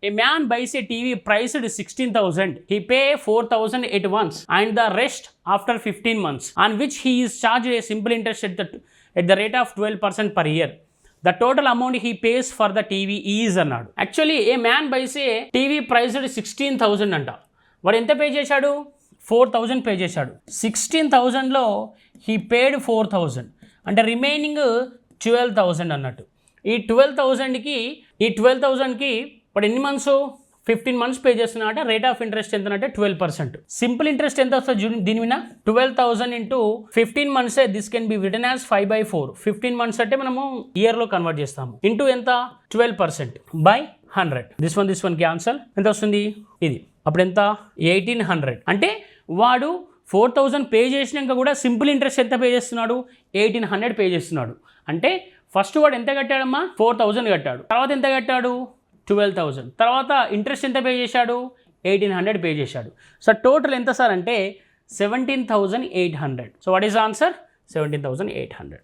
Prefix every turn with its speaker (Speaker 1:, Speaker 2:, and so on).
Speaker 1: A man buys a TV priced 16,000. He pay 4,000 at once and the rest after 15 months, on which he is charged a simple interest at the rate of 12% per year. The total amount he pays for the TV is అన్నాడు. Actually a man buys a TV priced 16,000 అంట. వాడు ఎంత pay చేశాడు? 4,000 pay చేశాడు. 16,000లో he పేడ్ 4,000 అంటే remaining 12,000 అన్నట్టు. ఈ 12,000కి ఇప్పుడు ఎన్ని మంత్స్? 15 మంత్స్ పే చేస్తున్నా. రేట్ ఆఫ్ ఇంట్రెస్ట్ ఎంత అంటే 12%. సింపుల్ ఇంట్రెస్ట్ ఎంత వస్తుంది దీని మీద? 12,000 into 15 months. This can be return as 5/4. 15 months అంటే మనము ఇయర్లో కన్వర్ట్ చేస్తాము. ఇంటూ ఎంత? 12% బై 100. దిస్ వన్కి ఆన్సర్ ఎంత వస్తుంది? ఇది అప్పుడు ఎంత? 1,800. అంటే వాడు 4,000 పే చేసినాక కూడా సింపుల్ ఇంట్రెస్ట్ ఎంత పే చేస్తున్నాడు? 1,800 పే చేస్తున్నాడు. అంటే ఫస్ట్ వాడు ఎంత కట్టాడమ్మా? 4,000 కట్టాడు. తర్వాత ఎంత కట్టాడు? 12,000. తర్వాత ఇంట్రెస్ట్ ఎంత పే చేశాడు? 1,800 పే చేశాడు. సో టోటల్ ఎంత సార్ అంటే 17,800. So what is answer? 17,800.